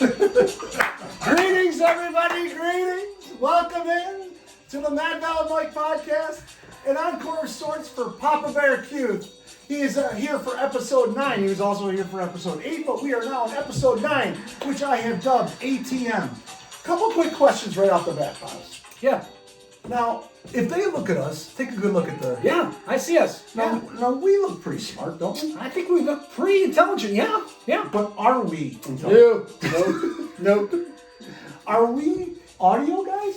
Greetings, everybody. Greetings. Welcome in to the Mad Val and Mike podcast. An encore of sorts for Papa Bear Q. He is here for episode 9. He was also here for episode 8, but we are now on episode 9, which I have dubbed A.T.M. Couple quick questions right off the bat, Pops. Yeah. Now, if they look at us, take a good look at the... Yeah, I see us. Now we look pretty smart, don't we? I think we look pretty intelligent. Yeah. But are we intelligent? Nope. Are we audio guys?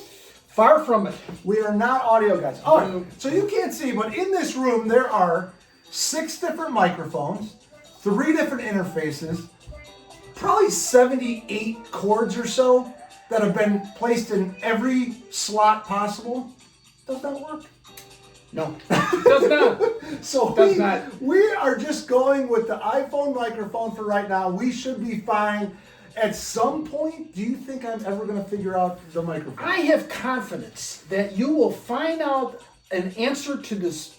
Far from it. We are not audio guys. All right, so you can't see, but in this room there are 6 different microphones, 3 different interfaces, probably 78 cords or so that have been placed in every slot possible. Does that work? No, it does not. So we are just going with the iPhone microphone for right now. We should be fine. At some point, do you think I'm ever going to figure out the microphone? I have confidence that you will find out an answer to this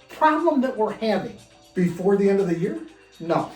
problem that we're having. Before the end of the year? No.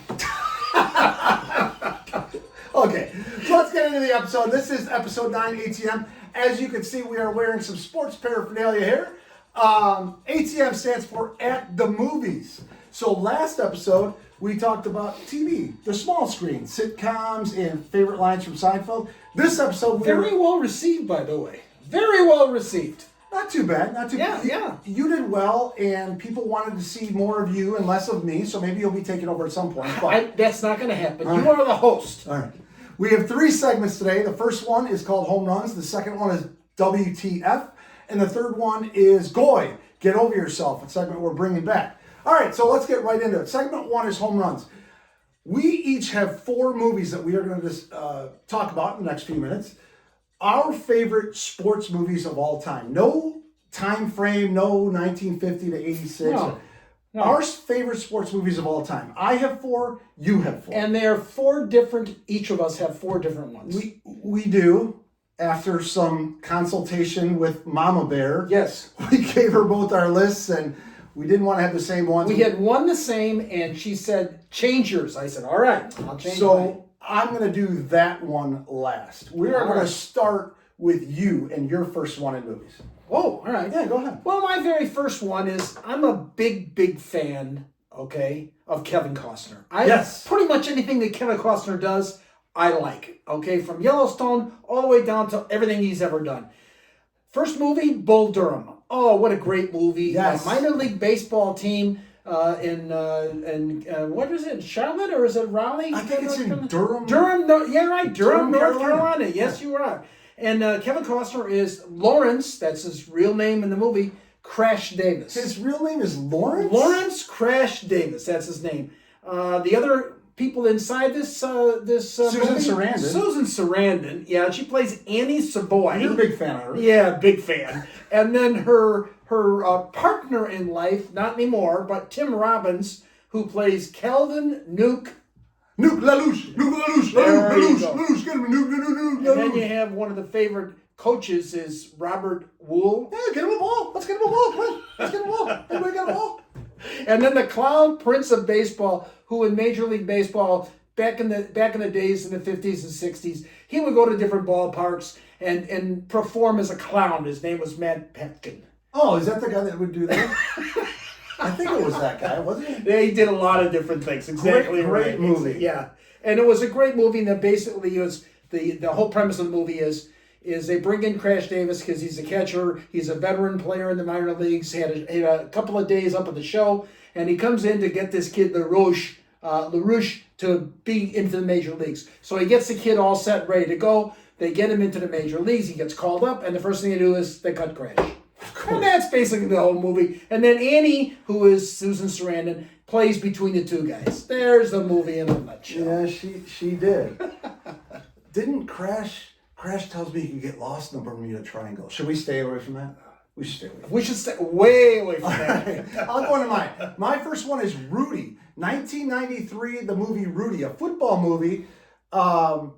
Okay, so let's get into the episode. This is episode 9, A.T.M. As you can see, we are wearing some sports paraphernalia here. A.T.M. stands for At the Movies. So last episode, we talked about TV, the small screen, sitcoms, and favorite lines from Seinfeld. This episode... Very well received, by the way. Very well received. Not too bad, not too bad. Yeah. You did well, and people wanted to see more of you and less of me, so maybe you'll be taking over at some point. But that's not going to happen. You are the host. All right. We have 3 segments today. The first one is called Home Runs. The second one is WTF. And the third one is Goy, Get Over Yourself, a segment we're bringing back. All right, so let's get right into it. Segment 1 is Home Runs. We each have 4 movies that we are going to talk about in the next few minutes. Our favorite sports movies of all time. No time frame, no 1950 to 86. No. Our favorite sports movies of all time. I have 4, you have 4. And they're 4 different, each of us have 4 different ones. We do. After some consultation with Mama Bear. Yes. We gave her both our lists and we didn't want to have the same ones. We had one the same and she said, change yours. I said, all right, I'll change mine. So I'm going to do that one last. We are going to start with you and your first one in movies. Oh, all right. Yeah, go ahead. Well, my very first one is I'm a big fan, okay, of Kevin Costner. Yes. Pretty much anything that Kevin Costner does, I like, okay, from Yellowstone all the way down to everything he's ever done. First movie, Bull Durham. Oh, what a great movie. Yes. A minor league baseball team in what is it, Charlotte or is it Raleigh? I think it's in Durham. Durham, no, yeah, right, Durham, North Carolina. Yes, Yeah. you are. And Kevin Costner is Lawrence, that's his real name in the movie, Crash Davis. His real name is Lawrence? Lawrence Crash Davis, that's his name. The other people inside this Susan movie, Sarandon. Susan Sarandon, yeah, she plays Annie Savoy. You're a big fan of her. Yeah, big fan. And then her partner in life, not anymore, but Tim Robbins, who plays Calvin Nuke. Nuke LaLoosh, LaLoosh, get him, Nuke. And then you have one of the favorite coaches is Robert Wool. Yeah, get him a ball. Let's get him a ball. Come on. Let's get him a ball. Everybody got a ball. And then the clown prince of baseball, who in Major League Baseball back in the days in the 50s and 60s, he would go to different ballparks and perform as a clown. His name was Matt Petkin. Oh, is that the guy that would do that? I think it was that guy, wasn't it? He did a lot of different things. Exactly. Great movie. Yeah. And it was a great movie that basically was the whole premise of the movie is they bring in Crash Davis because he's a catcher. He's a veteran player in the minor leagues. He had a couple of days up at the show, and he comes in to get this kid LaRouche to be into the major leagues. So he gets the kid all set, ready to go. They get him into the major leagues. He gets called up, and the first thing they do is they cut Crash. And that's basically the whole movie. And then Annie, who is Susan Sarandon, plays between the two guys. There's the movie in a nutshell. Yeah, she did. Didn't Crash tells me you can get lost in the Bermuda Triangle. Should we stay away from that? We should stay away from that. We should stay way away from that. Right. I'll go into mine. My first one is Rudy. 1993, the movie Rudy, a football movie. Sean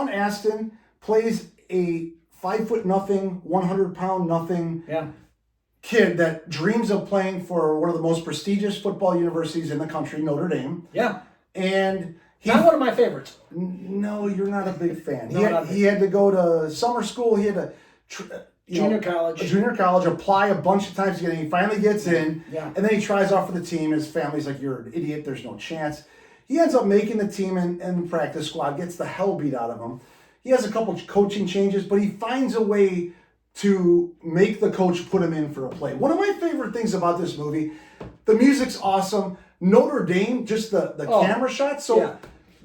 Astin plays a 5'0" 100-pound kid that dreams of playing for one of the most prestigious football universities in the country, Notre Dame. Yeah. And Not one of my favorites. No, you're not a big fan. No, He had to go to summer school. He had to Junior college, apply a bunch of times to get in. He finally gets in, Yeah. and then he tries out for the team. His family's like, "You're an idiot. There's no chance." He ends up making the team and the practice squad, gets the hell beat out of him. He has a couple coaching changes, but he finds a way to make the coach put him in for a play. One of my favorite things about this movie, the music's awesome. Notre Dame, just the camera shots. So Yeah.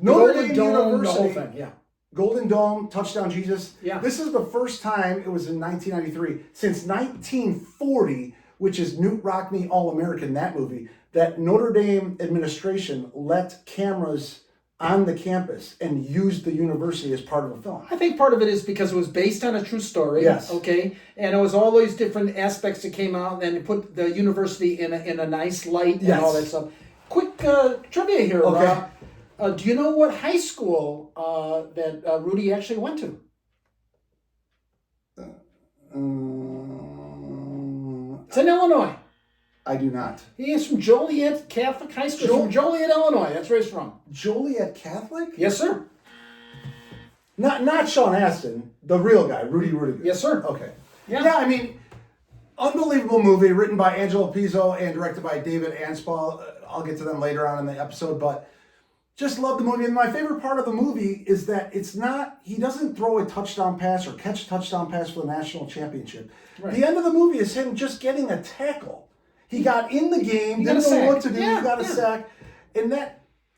Notre Golden Dame Dome, University, the whole thing, yeah. Golden Dome, touchdown Jesus. Yeah. This is the first time, it was in 1993, since 1940, which is Newt Rockne All-American, that movie, that Notre Dame administration let cameras on the campus and used the university as part of a film. I think part of it is because it was based on a true story. Yes. Okay. And it was all these different aspects that came out and put the university in a nice light and all that stuff. Quick trivia here. Okay. Do you know what high school that Rudy actually went to? It's in Illinois. I do not. He is from Joliet Catholic High School. From Joliet, Illinois. That's where he's from. Joliet Catholic? Yes, sir. Not Sean Astin, the real guy, Rudy Rudiger. Yes, sir. Okay. Yeah. I mean, unbelievable movie, written by Angelo Pizzo and directed by David Anspel. I'll get to them later on in the episode, but just love the movie. And my favorite part of the movie is that he doesn't throw a touchdown pass or catch a touchdown pass for the national championship. Right. The end of the movie is him just getting a tackle. He got in the game, didn't know what to do, he got a sack. And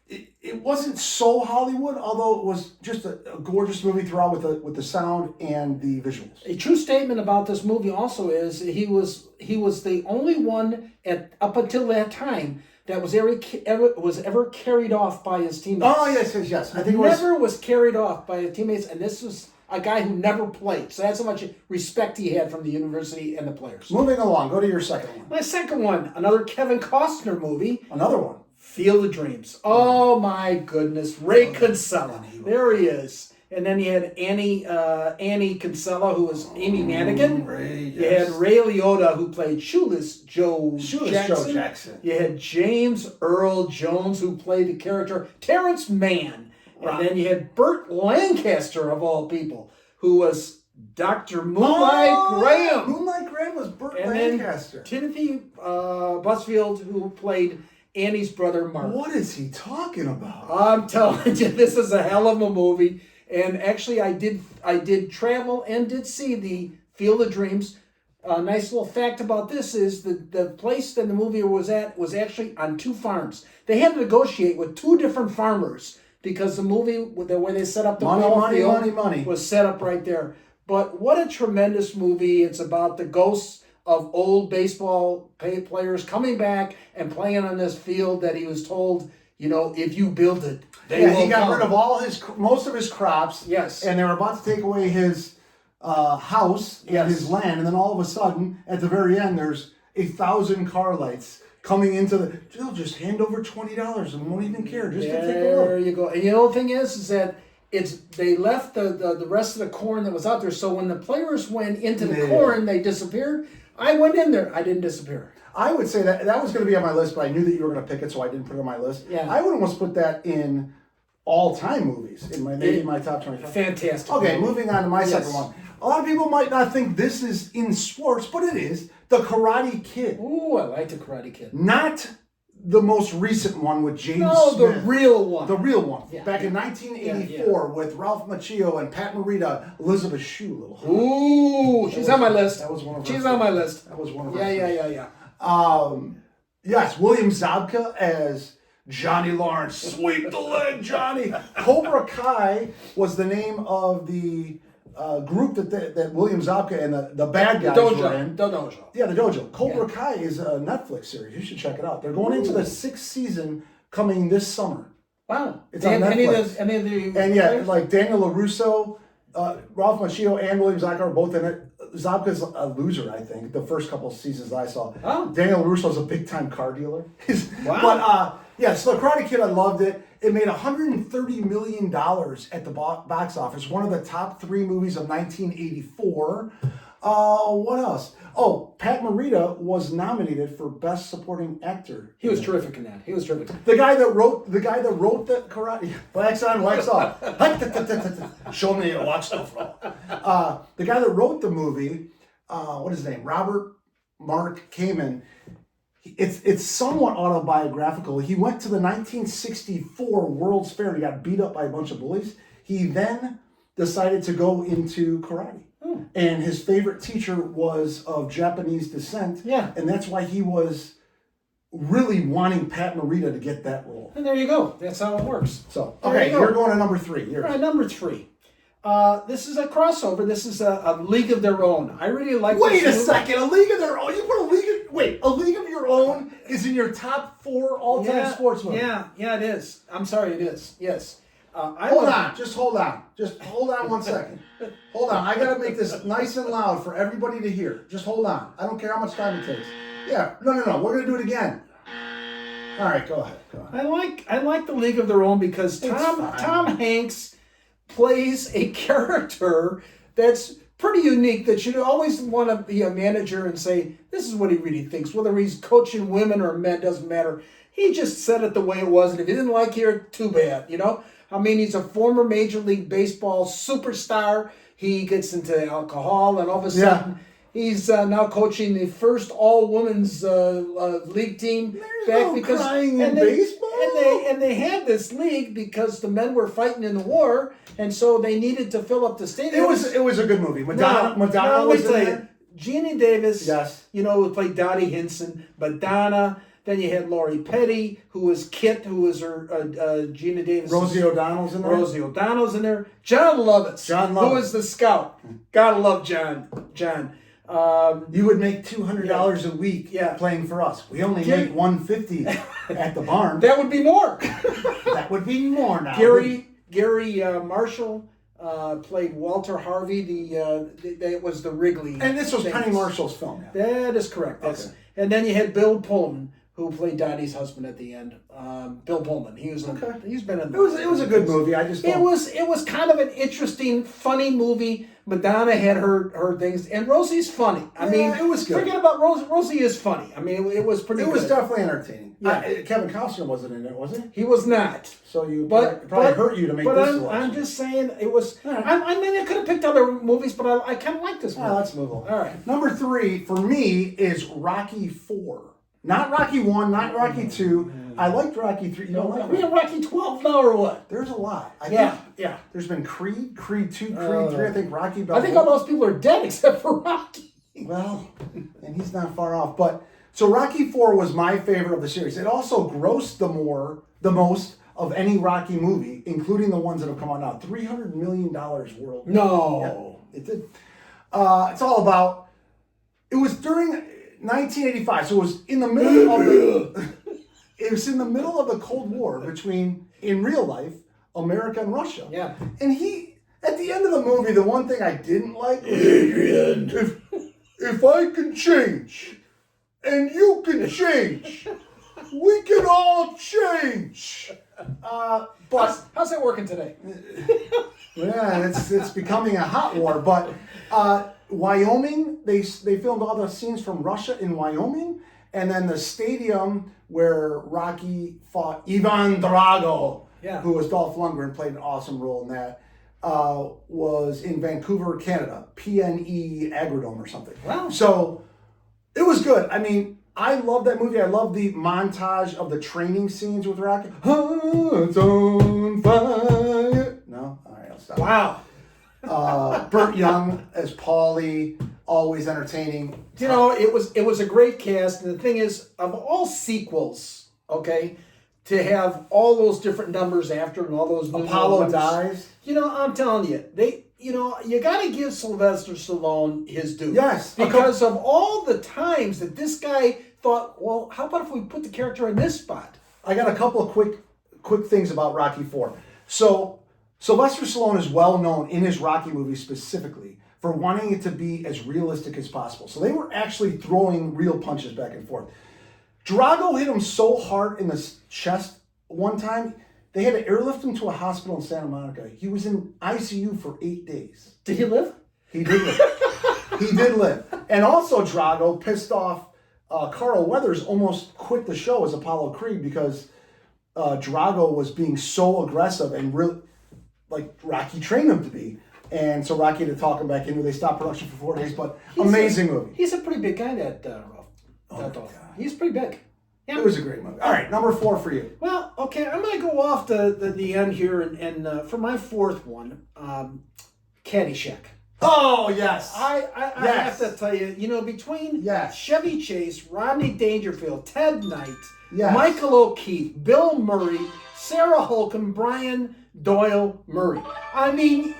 it wasn't so Hollywood, although it was just a gorgeous movie throughout with the sound and the visuals. A true statement about this movie also is he was the only one up until that time that was ever carried off by his teammates. Oh yes. I think was carried off by his teammates, and this was a guy who never played. So that's how much respect he had from the university and the players. Moving along, go to your second one. My second one, another Kevin Costner movie. Another one. Field of Dreams. Oh my goodness, Ray Kinsella. There he is. And then you had Annie Kinsella, who was Amy Madigan. You had Ray Liotta, who played Shoeless Joe Jackson. You had James Earl Jones, who played the character Terrence Mann. And then you had Burt Lancaster, of all people, who was Dr. Moonlight Graham. Moonlight Graham was Burt and Lancaster. Then Timothy Busfield, who played Annie's brother Mark. What is he talking about? I'm telling you, this is a hell of a movie. And actually, I did travel and did see the Field of Dreams. A nice little fact about this is the place that the movie was at was actually on two farms. They had to negotiate with two different farmers because the movie, the way they set up the money was set up right there. But what a tremendous movie. It's about the ghosts of old baseball players coming back and playing on this field that he was told, if you build it, he got rid of most of his crops. Yes. And they were about to take away his house and his land. And then all of a sudden, at the very end, there's 1,000 car lights coming into they'll just hand over $20 and won't even care just to take a look. There you go. And the thing is that they left the rest of the corn that was out there. So when the players went into the corn, they disappeared. I went in there. I didn't disappear. I would say that was going to be on my list, but I knew that you were going to pick it, so I didn't put it on my list. Yeah. I would almost put that in all-time movies, in my top 25. Fantastic. Okay, moving on to my second one. A lot of people might not think this is in sports, but it is. The Karate Kid. Ooh, I like the Karate Kid. Not the most recent one with James Smith. The real one. The real one. Yeah. Back in 1984 with Ralph Macchio and Pat Morita, Elizabeth Shue. Ooh, she's on my list. That was one of her. She's on my list. That was one of her. Yeah. Yes, William Zabka as Johnny Lawrence. Sweep the leg, Johnny. Cobra Kai was the name of the group that William Zabka and the bad guys were in. The dojo. Yeah, the dojo. Cobra Kai is a Netflix series. You should check it out. They're going into the 6th season coming this summer. Wow. It's on Netflix. Any of the And like Daniel LaRusso, Ralph Macchio, and William Zabka are both in it. Zabka's a loser, I think, the first couple of seasons I saw. Oh. Daniel LaRusso's a big-time car dealer. Wow. But, so The Karate Kid, I loved it. It made $130 million at the box office. One of the top 3 movies of 1984. What else? Oh, Pat Morita was nominated for Best Supporting Actor. He was terrific in that. He was terrific. The guy that wrote the karate, wax on, wax off. Show me your wax off. The guy that wrote the movie, what is his name? Robert Mark Kamen. It's somewhat autobiographical. He went to the 1964 World's Fair. He got beat up by a bunch of bullies. He then decided to go into karate. And his favorite teacher was of Japanese descent. Yeah. And that's why he was really wanting Pat Morita to get that role. And there you go. That's how it works. So, okay, you're going to number 3. All right, number 3. This is a crossover. This is a League of Their Own. I really like Wait this a movie. second. A League of Their Own? You put a League of... Wait, A League of Your Own is in your top 4 all-time sports movies? Yeah, it is. I'm sorry, it is. Yes. Hold on. Just hold on 1 second. Hold on. I got to make this nice and loud for everybody to hear. Just hold on. I don't care how much time it takes. Yeah. No. We're going to do it again. All right, go ahead. I like the League of Their Own because Tom Hanks plays a character that's pretty unique, that you always want to be a manager and say, this is what he really thinks. Whether he's coaching women or men, doesn't matter. He just said it the way it was, and if you didn't like it, too bad, you know? I mean, he's a former Major League Baseball superstar. He gets into alcohol, and all of a sudden, he's now coaching the first all-women's league team. There's no crying in baseball. And they had this league because the men were fighting in the war, and so they needed to fill up the stadium. It was a good movie. Madonna was in there. Jeannie Davis, yes, who played Dottie Hinson, Madonna. Then you had Lori Petty, who was Kit, who was her Gina Davis. Rosie O'Donnell's in there. Rosie O'Donnell's in there. John Lovitz, who was the scout. Gotta love John. You would make $200 a week playing for us. We only make $150 at the barn. That would be more. That would be more now. Gary Marshall played Walter Harvey. That was the Wrigley. And this was Penny Marshall's film. Yeah. That is correct. Okay. And then you had Bill Pullman, who played Dottie's husband at the end. Bill Pullman. He's been in. It was a good movie. It was kind of an interesting, funny movie. Madonna had her things, and Rosie's funny. I mean, it was good. Forget about Rosie. Rosie is funny. I mean, it was pretty. It was definitely entertaining. Yeah. Kevin Costner wasn't in it, was he? He was not. So it probably hurt you to make this selection. I'm just saying it was. Right. I mean, I could have picked other movies, but I kind of like this movie. Let's move on. All right. Number 3 for me is Rocky 4. Not Rocky 1, not Rocky 2. I liked Rocky 3. You don't like we have Rocky 12 now or what? There's a lot. I think there's been Creed 2, Creed 3. I think Rocky Balboa. I think all those people are dead except for Rocky. Well, and he's not far off. But so Rocky 4 was my favorite of the series. It also grossed the most of any Rocky movie, including the ones that have come out now. $300 million worldwide. No. Yeah, it did. It's all about. It was during 1985, so it was in the middle of it was in the middle of the Cold War between, in real life, America and Russia. Yeah. And at the end of the movie, the one thing I didn't like was, Adrian, if I can change and you can change, we can all change. But how's that working today? Yeah, it's becoming a hot war. But Wyoming, they filmed all the scenes from Russia in Wyoming, and then the stadium where Rocky fought Ivan Drago, who was Dolph Lundgren, played an awesome role in that, was in Vancouver, Canada, PNE Agrodome or something. Wow. So it was good. I mean, I love that movie. I love the montage of the training scenes with Rocky. Hearts on fire. No? All right, I'll stop. Wow. Burt Young as Paulie, always entertaining. You know, it was a great cast, and the thing is, of all sequels, to have all those different numbers after and all those Apollo dies. You know, I'm telling you, you got to give Sylvester Stallone his due. Yes, because of all the times that this guy thought, well, how about if we put the character in this spot? I got a couple of quick things about Rocky 4. So Sylvester Stallone is well known in his Rocky movies specifically for wanting it to be as realistic as possible. So they were actually throwing real punches back and forth. Drago hit him so hard in the chest one time, they had to airlift him to a hospital in Santa Monica. He was in ICU for 8 days. Did he live? He did live. He did live. And also Drago pissed off Carl Weathers, almost quit the show as Apollo Creed because Drago was being so aggressive and really, like Rocky trained him to be. And so Rocky had to talk him back into. They stopped production for 4 days, but amazing movie. He's a pretty big guy, that Dolph. He's pretty big. Yeah. It was a great movie. All right, number 4 for you. Well, okay, I'm going to go off the end here, and for my fourth one, Caddyshack. Oh, yes. I have to tell you, between Chevy Chase, Rodney Dangerfield, Ted Knight, Michael O'Keefe, Bill Murray, Sarah Holcomb, Brian Doyle Murray. I mean,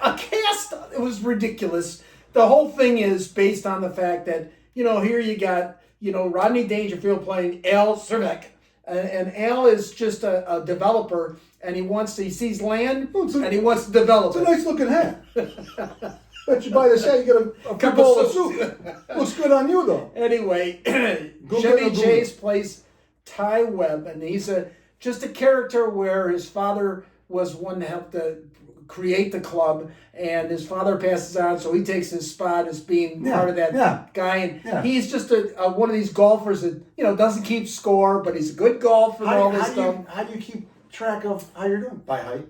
a cast, it was ridiculous. The whole thing is based on the fact that, here you got, Rodney Dangerfield playing Al Cervec. And Al is just a developer, and he sees land, and he wants to develop it. It's a nice looking hat. Bet you buy this hat, you get a cup bowl of of soup. Looks good on you, though. Anyway, Chevy Chase plays Ty Webb, and he's just a character where his father was one to help to create the club, and his father passes on, so he takes his spot as being part of that guy. And he's just one of these golfers that doesn't keep score, but he's a good golfer and all this stuff. How do you keep track of how you're doing? By height.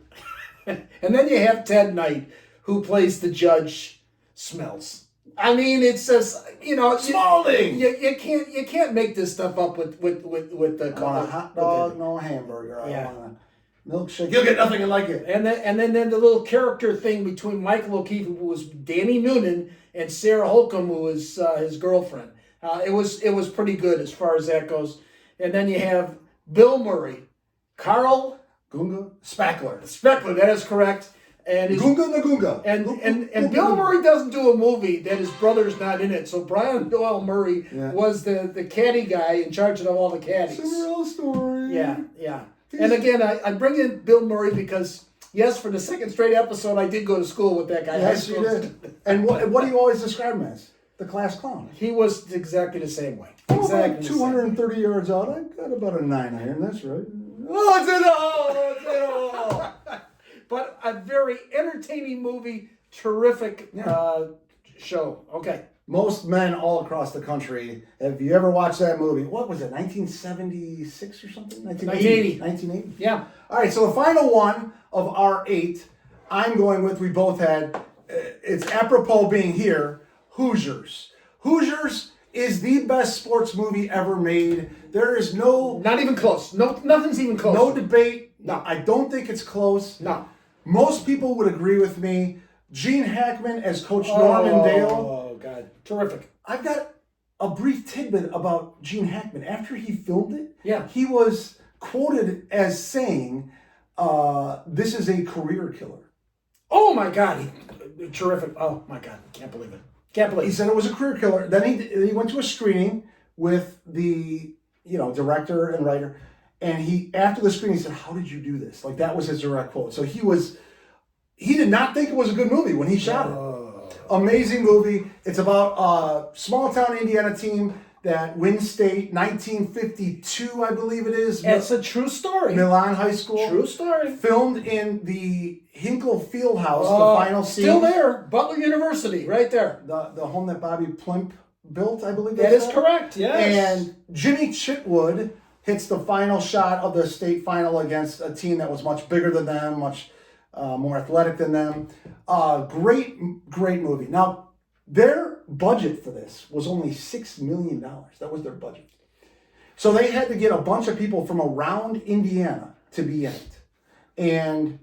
And then you have Ted Knight, who plays the Judge Smells. I mean, it's just Spalding. You can't make this stuff up with the. I want a hot dog, no hamburger. I want a milkshake. You'll get nothing like it. And then the little character thing between Michael O'Keefe, who was Danny Noonan, and Sarah Holcomb, who was his girlfriend. It was pretty good as far as that goes. And then you have Bill Murray, Carl Gunga Spackler. Spackler, that is correct. And Gunga Nagunga. And Bill Murray doesn't do a movie that his brother's not in it. So Brian Doyle Murray was the caddy guy in charge of all the caddies. Cinderella story. Yeah. And again, I bring in Bill Murray because, yes, for the second straight episode, I did go to school with that guy. Yes, you did. And what do you always describe him as? The class clown. He was exactly the same way. About 230 yards out. I got about a 9 iron. That's right. Oh, it's it all. But a very entertaining movie, terrific show. Okay. Most men all across the country, if you ever watched that movie, what was it, 1976 or something? 1980. 1980? Yeah. All right, so the final one of our 8, I'm going with, we both had, it's apropos being here, Hoosiers. Hoosiers is the best sports movie ever made. There is no... Not even close. No, nothing's even close. No debate. No. I don't think it's close. No. Most people would agree with me. Gene Hackman as Coach Norman Dale. Oh, God. Terrific. I've got a brief tidbit about Gene Hackman. After he filmed it, he was quoted as saying, this is a career killer. Oh, my God. Terrific. Oh, my God. Can't believe it. He said it was a career killer. Then he went to a screening with the director and writer. And after the screening, he said, "How did you do this?" Like, that was his direct quote. So he did not think it was a good movie when he shot it. Amazing movie. It's about a small town Indiana team that wins state, 1952, I believe it is. It's a true story. Milan High School. True story. Filmed in the Hinkle Fieldhouse, the final scene. Still there. Butler University, right there. The home that Bobby Plimp built, I believe. That is correct, yes. And Jimmy Chitwood hits the final shot of the state final against a team that was much bigger than them, much more athletic than them. Great movie. Now, their budget for this was only $6 million. That was their budget. So they had to get a bunch of people from around Indiana to be in it. And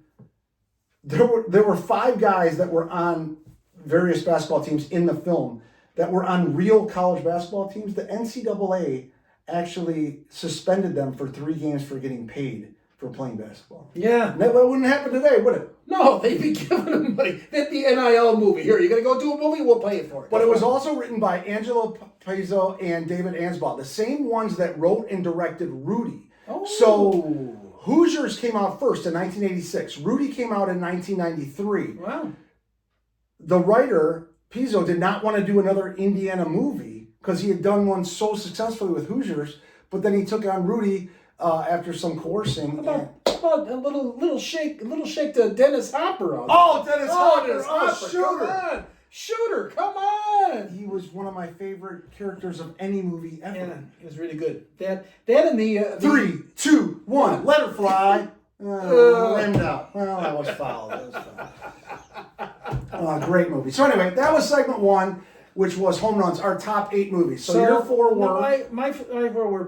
there were 5 guys that were on various basketball teams in the film that were on real college basketball teams. The NCAA actually suspended them for 3 games for getting paid for playing basketball. Yeah. That wouldn't happen today, would it? No, they'd be giving them money. That'd be NIL movie. Here, you're going to go do a movie? We'll pay it for it. But it was also written by Angelo Pizzo and David Ansbaugh, the same ones that wrote and directed Rudy. Oh. So Hoosiers came out first in 1986. Rudy came out in 1993. Wow. The writer, Pizzo, did not want to do another Indiana movie because he had done one so successfully with Hoosiers, but then he took on Rudy after some coercing. About a little shake to Dennis Hopper. Dennis Hopper, shooter. Shooter, come on. He was one of my favorite characters of any movie ever. Yeah, it was really good. That and the 3, 2, 1, let her fly. Rimmed out. Well, that was foul. Great movie. So anyway, that was segment 1, which was home runs, our top 8 movies. So your 4 were... My 4 were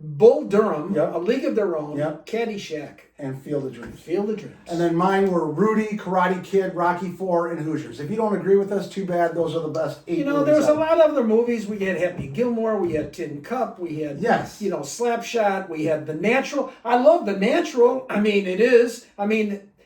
Bull Durham, Yep. A League of Their Own, Yep. Caddyshack, and Field of Dreams. Field of Dreams. And then mine were Rudy, Karate Kid, Rocky IV, and Hoosiers. If you don't agree with us, too bad. Those are the best 8 movies. There was a ever. lot of other movies. We had Happy Gilmore, we had Tin Cup, we had, Yes. Slapshot, we had The Natural. I love The Natural.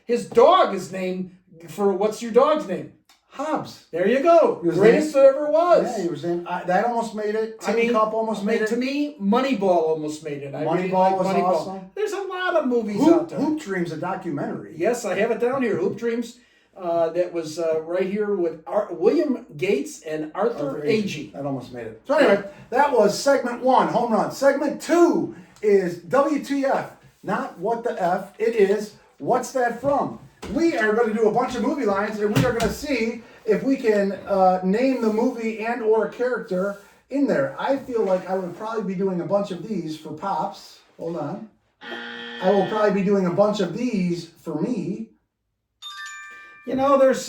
His dog is named for, what's your dog's name? Hobbs. There you go. Greatest there ever was. Yeah, he was in. That almost made it. Tin Cup almost made it. To me, Moneyball almost made it. Moneyball was awesome. There's a lot of movies out there. Hoop Dreams, a documentary. Yes, I have it down here. Hoop Dreams. That was right here with William Gates and Arthur Agee. That almost made it. So anyway, that was segment 1, home run. Segment 2 is WTF. Not what the F. It is what's that from. We are going to do a bunch of movie lines, and we are going to see if we can name the movie and or character in there. I feel like I would probably be doing a bunch of these for Pops. Hold on. I will probably be doing a bunch of these for me. There's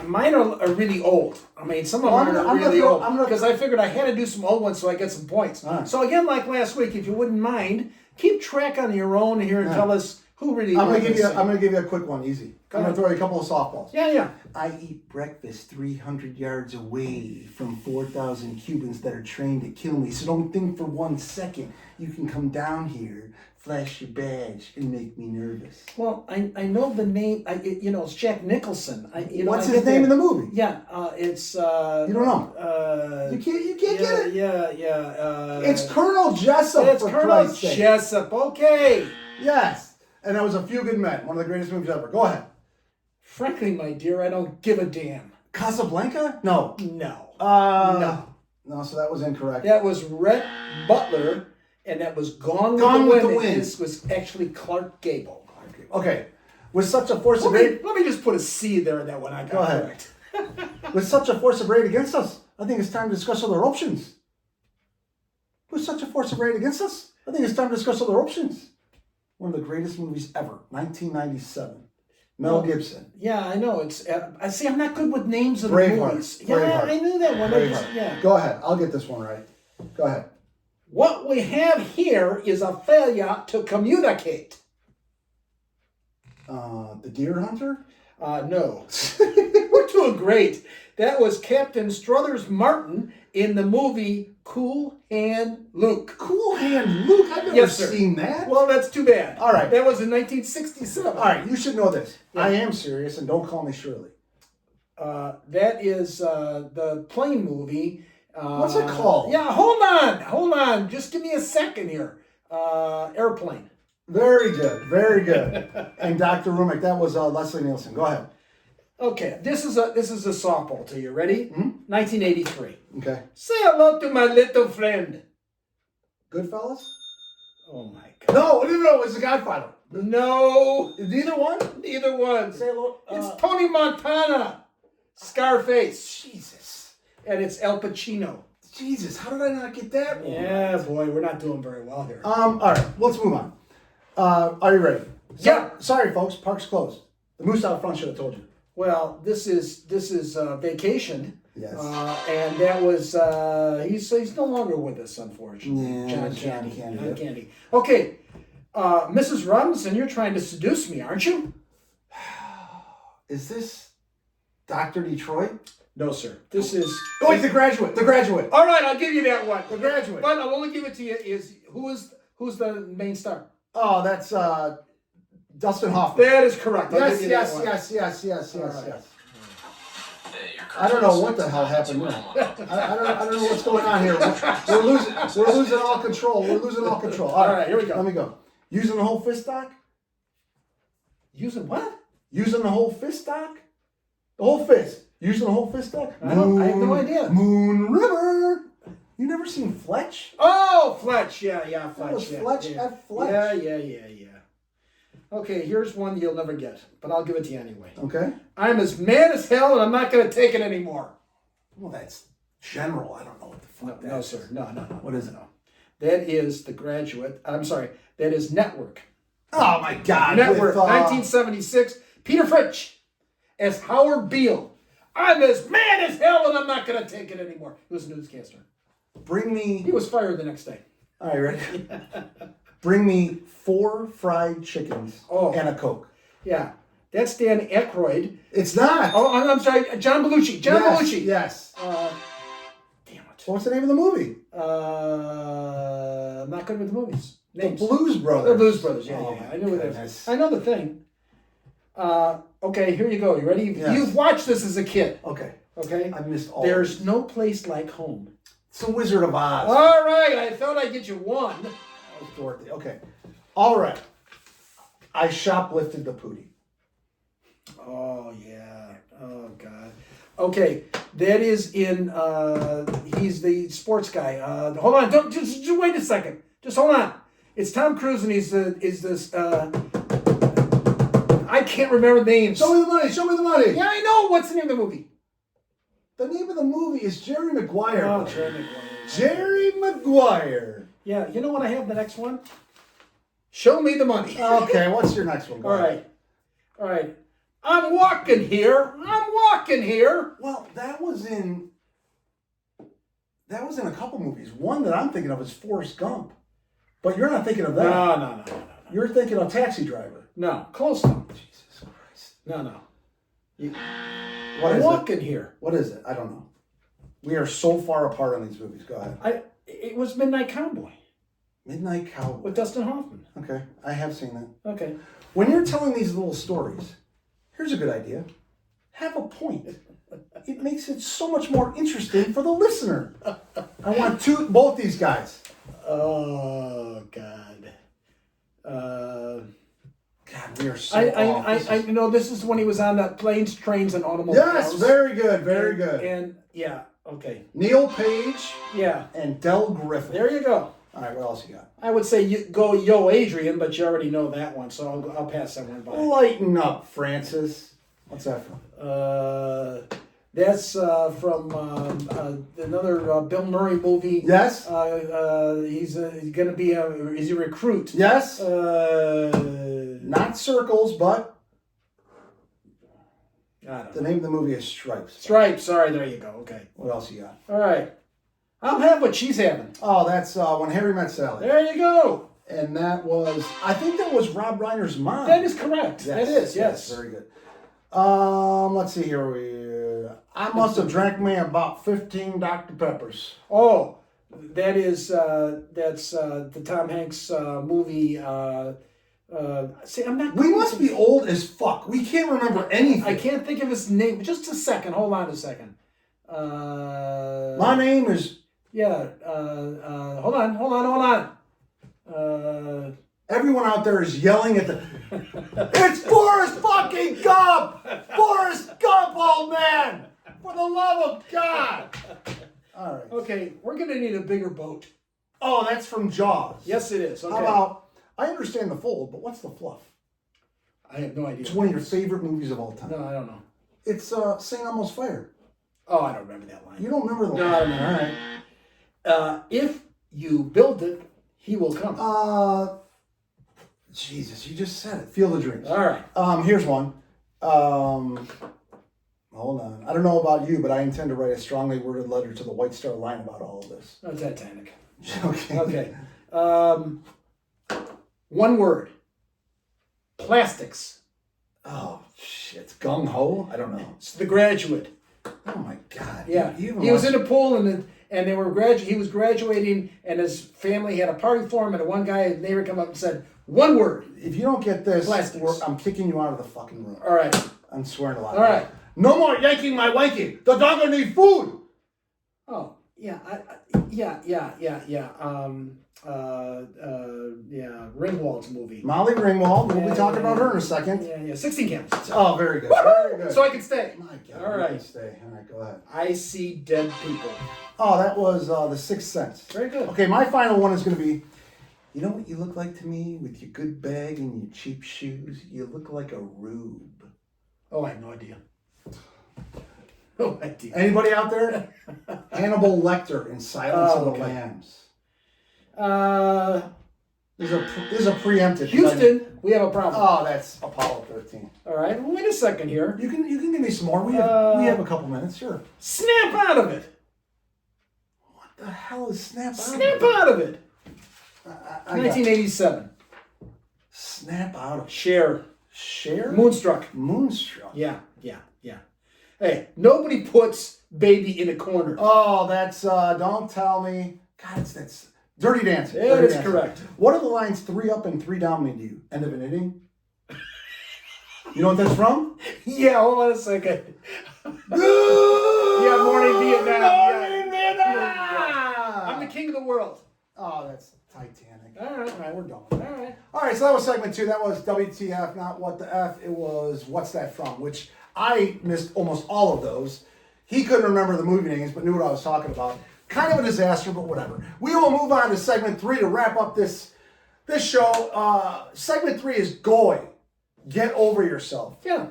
mine are really old. Some of mine are really old because I figured I had to do some old ones so I get some points. Right. So again, like last week, if you wouldn't mind, keep track on your own here and tell us who really. I'm gonna give you a quick one, easy. I'm gonna throw you a couple of softballs. Yeah. I eat breakfast 300 yards away from 4,000 Cubans that are trained to kill me. So don't think for 1 second you can come down here, flash your badge, and make me nervous. Well, I know the name. It's Jack Nicholson. What's his name in the movie? Yeah, it's. You don't know. You can't get it. Yeah. It's Colonel Jessup. It's Colonel Jessup. Okay. Yes. And that was A Few Good Men, one of the greatest movies ever. Go ahead. Frankly, my dear, I don't give a damn. Casablanca? No. No. No, so that was incorrect. That was Rhett Butler, and that was Gone with the Wind. This was actually Clark Gable. Okay. With such a force of rage... Let me just put a C there in that one I got correct. With such a force of rage against us, I think it's time to discuss other options. With such a force of rage against us, I think it's time to discuss other options. One of the greatest movies ever, 1997. Mel Gibson. Yeah, I know. I see. I'm not good with names of the Braveheart. movies. Yeah, Braveheart. I knew that one. Go ahead. I'll get this one right. Go ahead. What we have here is a failure to communicate. The Deer Hunter? No. We're doing great. That was Captain Struthers Martin in the movie Cool Hand Luke. Cool Hand Luke? I've never seen that. Well, that's too bad. All right. That was in 1967. All right, you should know this. Yeah. I am serious, and don't call me Shirley. That is the plane movie. What's it called? Yeah, hold on. Just give me a second here. Airplane. Very good. And Dr. Rumick, that was Leslie Nielsen. Go ahead. Okay, this is a softball to you. Ready? 1983. Okay. Say hello to my little friend. Goodfellas? Oh my God. No, it was The Godfather. No. Neither one? Neither one. Say hello. It's Tony Montana. Scarface. Jesus. And it's Al Pacino. Jesus, how did I not get that one? Yeah, boy, we're not doing very well here. All right, let's move on. Are you ready? Yeah. Sorry, folks, park's closed. The moose out front should have told you. Well, this is Vacation. Yes. And that was he's no longer with us, unfortunately. Yeah, John Candy. Okay, Mrs. Robinson, you're trying to seduce me, aren't you? Is this Dr. Detroit? No, sir. This is... Oh, wait, The Graduate. The Graduate. All right, I'll give you that one. The Graduate. But I'll only give it to you is who's the main star? Oh, that's Dustin Hoffman. That is correct. Yes. Hey, I don't know what the hell happened there. I don't know what's going on here. We're losing all control. All right, here we go. Let me go. Using the whole fist stock? Using what? Using the whole fist stock? The whole fist. Using the whole fist stock? I have no idea. Moon River. You never seen Fletch? Oh, Fletch. Yeah, Fletch. That was Fletch yeah. at Fletch. Yeah. Okay, here's one you'll never get, but I'll give it to you anyway. Okay. I'm as mad as hell, and I'm not going to take it anymore. Well, that's general. I don't know what the fuck that is. Sir. No. What is it? That is The Graduate. I'm sorry. That is Network. Oh, my God. Network, with, 1976. Peter Fritsch as Howard Beale. I'm as mad as hell, and I'm not going to take it anymore. He was a newscaster. Bring me... He was fired the next day. All right, ready? Bring me 4 fried chickens and a Coke. Yeah. That's Dan Aykroyd. It's not. Oh, I'm sorry. John Belushi. Belushi. Yes. Damn it. What's the name of the movie? I'm not good with the movies. Names. The Blues Brothers. The Blues Brothers. Yeah, Oh, yeah. I knew that. goodness. I know the thing. Okay, here you go. You ready? Yes. You've watched this as a kid. Okay. Okay. I've missed all. There's no place like home. It's the Wizard of Oz. All right. I thought I'd get you one. That was Dorothy. Okay. All right. I shoplifted the Pootie. Oh yeah. Oh God. Okay, that is in. He's the sports guy. Hold on. Don't just wait a second. Just hold on. It's Tom Cruise, and he's this. I can't remember names. Show me the money. Show me the money. Yeah, I know. What's the name of the movie? The name of the movie is Jerry Maguire. Oh, Jerry Maguire. Jerry Maguire. Yeah, you know what I have the next one? Show me the money. Okay, what's your next one? Go ahead. All right. I'm walking here. Well, that was in a couple movies. One that I'm thinking of is Forrest Gump. But you're not thinking of that. No. You're thinking of Taxi Driver. No, close enough. Jesus Christ. No. What I'm is walking it? here. What is it? I don't know. We are so far apart on these movies. Go ahead. It was Midnight Cowboy Midnight Cowboy. with Dustin Hoffman. Okay, I have seen that. Okay. When you're telling these little stories, here's a good idea. Have a point. It makes it so much more interesting for the listener. I want both these guys. Oh God. God, we are so I know this is when he was on that Planes, Trains, and Automobiles. Yes, very good, very good. And yeah, okay. Neil Page Yeah. and Del Griffin. There you go. All right, what else you got? I would say you go Yo Adrian, but you already know that one, so I'll pass that one by. Lighten up, Francis. What's that from? That's from another Bill Murray movie. Yes. He's gonna be he's a recruit. Yes. Not Circles, but I don't the know. name of the movie is Stripes. Stripes. Sorry, there you go. Okay. What else you got? All right. I'll have what she's having. Oh, that's When Harry Met Sally. There you go. And that was, I think that was Rob Reiner's mom. That is correct. Yes, That is, yes. Very good. Let's see here. I must have drank me about 15 Dr. Peppers. Oh, that is that's the Tom Hanks movie. See, I'm not. We must be old as fuck. We can't remember anything. I can't think of his name. Just a second. Hold on a second. My name is. Yeah. Hold on. Everyone out there is yelling at the. It's Forrest fucking Gump! Forrest Gump, old man! For the love of God! All right. Okay, we're gonna need a bigger boat. Oh, that's from Jaws. Yes, it is. Okay. How about? I understand the fold, but what's the fluff? I have no idea. It's one of your favorite movies of all time. No, I don't know. It's St. Elmo's Fire. Oh, I don't remember that line. You don't remember the No, line? I don't remember. All right. If you build it, he will come. Jesus, you just said it. Field of Dreams. All right. Here's one. Hold on. I don't know about you, but I intend to write a strongly worded letter to the White Star Line about all of this. No, Titanic. Okay. Okay. One word. Plastics. Oh, shit. Gung Ho? I don't know. It's The Graduate. Oh, my God. Yeah. You He was in a pool and they were he was graduating and his family had a party for him and one guy, his neighbor, come up and said, one word. If you don't get this, Plastics. I'm kicking you out of the fucking room. All right. I'm swearing a lot. All right. No more yanking my wanky. The dog will need food. Oh, yeah. Yeah. Ringwald's movie. Molly Ringwald. We'll Yeah, be talking yeah, about her in a second. Yeah. 16 Candles. Oh, very good. Very good. So I can stay. My God. All you right. can stay. All right, go ahead. I see dead people. Oh, that was The Sixth Sense. Very good. Okay, my final one is going to be You know what you look like to me with your good bag and your cheap shoes? You look like a rube. Oh, I have no idea. No idea. Anybody out there? Hannibal Lecter in Silence of the okay. Lambs. This is a preemptive. Houston, we have a problem. Oh, that's Apollo 13. All right, well, wait a second here. You can give me some more. We have a couple minutes, sure. Snap out of it. What the hell is snap out Snap of it? out of it. I 1987. Snap out of it. Cher. Moonstruck. Yeah. Hey, nobody puts Baby in a corner. Oh, that's don't tell me. God, that's Dirty Dancing. Yeah, Dirty that's Dancing. correct. What do the lines 3 up and 3 down mean to you? End of an inning? You know what that's from? Yeah, hold on a second. Yeah, Morning Vietnam. Morning Vietnam. I'm the king of the world. Oh, that's Titanic. All right, we're done. All right, so that was segment 2. That was WTF, not What the F. It was What's That From, which I missed almost all of those. He couldn't remember the movie names, but knew what I was talking about. Kind of a disaster, but whatever. We will move on to segment 3 to wrap up this show. Segment 3 is Goy. Get over yourself. Yeah.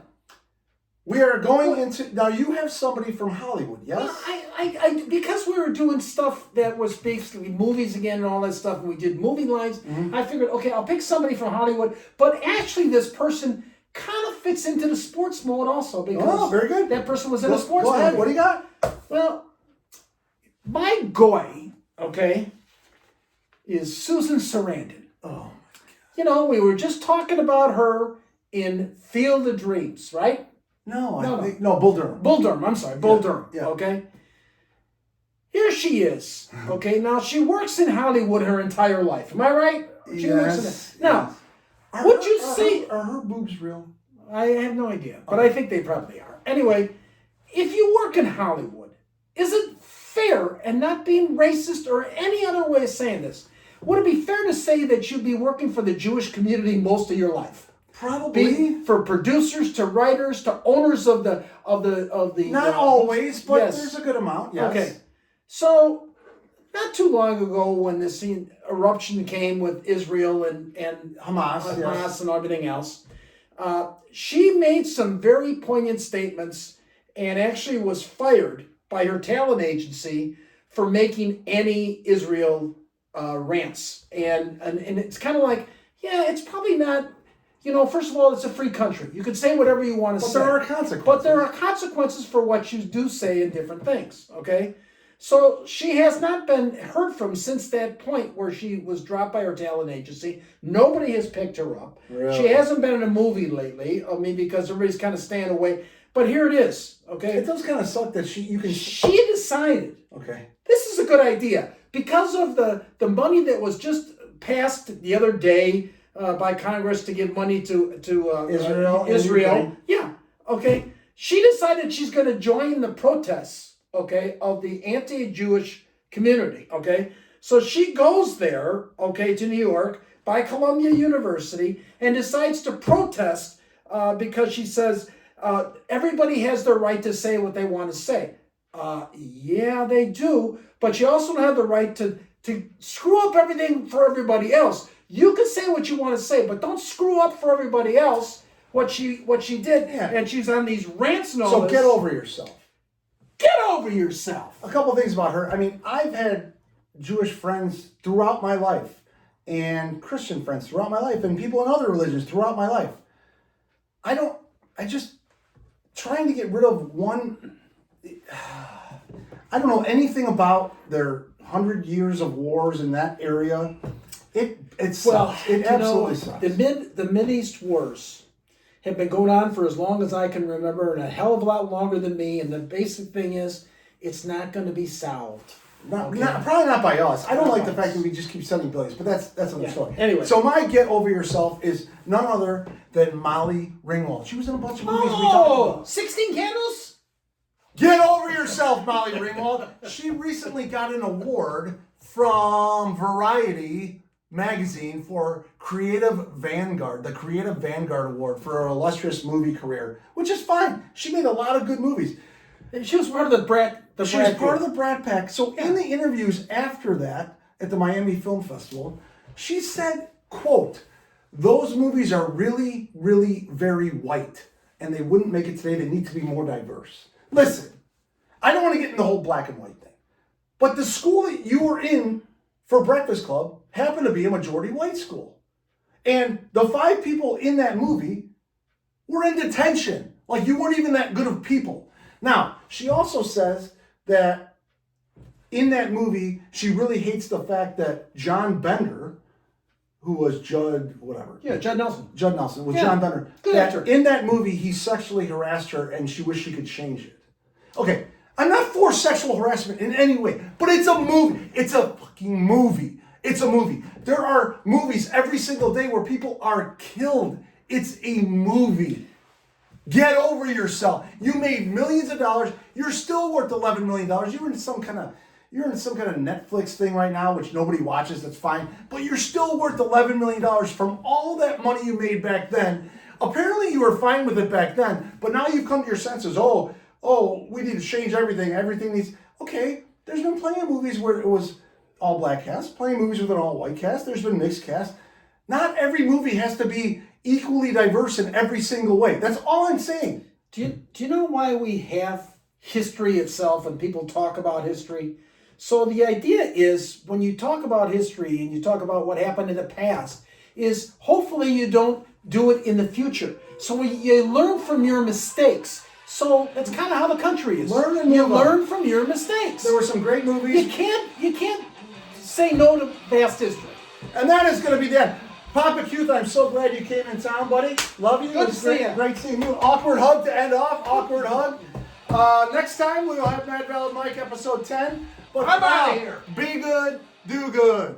We are going into now. You have somebody from Hollywood, yes? Well, I because we were doing stuff that was basically movies again and all that stuff, and we did movie lines. Mm-hmm. I figured, okay, I'll pick somebody from Hollywood, but actually, this person kind of fits into the sports mode also because very good. That person was in a sports Go ahead. movie. What do you got? Well, my Goy, okay, is Susan Sarandon. Oh my God. You know, we were just talking about her in Field of Dreams, right? No, Bull Durham. Bull Durham, I'm sorry, Bull Durham, yeah. okay? Here she is, okay? Now, she works in Hollywood her entire life. Am I right? She works in Now, would you say... Are her boobs real? I have no idea, but I think they probably are. Anyway, if you work in Hollywood, is it fair, and not being racist or any other way of saying this, would it be fair to say that you'd be working for the Jewish community most of your life? Probably. For producers to writers to owners of the Not always, but yes. there's a good amount. Yes. Okay, so not too long ago when this eruption came with Israel and Hamas and everything else, she made some very poignant statements and actually was fired by her talent agency for making anti-Israel rants, and it's kind of like, yeah, it's probably not. You know, first of all, it's a free country. You can say whatever you want to say. But there are consequences. But there are consequences for what you do say in different things, okay? So she has not been heard from since that point where she was dropped by her talent agency. Nobody has picked her up. Really? She hasn't been in a movie lately, I mean, because everybody's kind of staying away. But here it is, okay? It does kind of suck that She decided, okay, this is a good idea. Because of the money that was just passed the other day, by Congress to give money to Israel. Yeah, okay. She decided she's going to join the protests, okay, of the anti-Jewish community, okay. So she goes there, okay, to New York by Columbia University and decides to protest because she says everybody has their right to say what they want to say. Yeah, they do, but you also have the right to screw up everything for everybody else. You can say what you want to say, but don't screw up for everybody else what she did. Yeah. And she's on these rants and all so this. get over yourself. Get over yourself. A couple things about her. I mean, I've had Jewish friends throughout my life and Christian friends throughout my life and people in other religions throughout my life. Trying to get rid of one, I don't know anything about their 100 years of wars in that area. It sucks. It absolutely sucks. The Mideast wars have been going on for as long as I can remember, and a hell of a lot longer than me. And the basic thing is, it's not going to be solved. Probably not by us. I don't like the fact that we just keep sending billions, but that's another story. Anyway, so my get over yourself is none other than Molly Ringwald. She was in a bunch of movies we talked about. 16 Candles? Get over yourself, Molly Ringwald. She recently got an award from Variety magazine for Creative Vanguard, the Creative Vanguard Award for her illustrious movie career, which is fine. She made a lot of good movies. She was part of the Brat. She was part of the Brat Pack. So in the interviews after that at the Miami Film Festival, She said, quote, "Those movies are really, really very white, and they wouldn't make it today. They need to be more diverse." Listen, I don't want to get in the whole black and white thing, but the school that you were in for Breakfast Club happened to be a majority white school. And the 5 people in that movie were in detention. Like, you weren't even that good of people. Now, she also says that in that movie, she really hates the fact that John Bender, who was Judd Nelson was John Bender. Good actor. In that movie, he sexually harassed her and she wished she could change it. Okay, I'm not for sexual harassment in any way, but it's a movie. It's a fucking movie. It's a movie. There are movies every single day where people are killed. It's a movie. Get over yourself. You made millions of dollars. You're still worth $11 million. You're in some kind of Netflix thing right now, which nobody watches. That's fine. But you're still worth $11 million from all that money you made back then. Apparently you were fine with it back then, but now you've come to your senses. Oh, we need to change everything. Everything needs... Okay, there's been plenty of movies where it was all black cast, plenty of movies with an all white cast. There's been mixed cast. Not every movie has to be equally diverse in every single way. That's all I'm saying. Do you know why we have history itself and people talk about history? So the idea is when you talk about history and you talk about what happened in the past is hopefully you don't do it in the future. So you learn from your mistakes. So that's kind of how the country is. You learn from your mistakes. There were some great movies. You can't say no to past history. And that is going to be the end. Papa Cuth, I'm so glad you came in town, buddy. Love you. Good to see you. Great seeing you. Awkward hug to end off. Awkward hug. Next time we will have Mad Valid Mike episode 10. But I'm out of here. Be good, do good.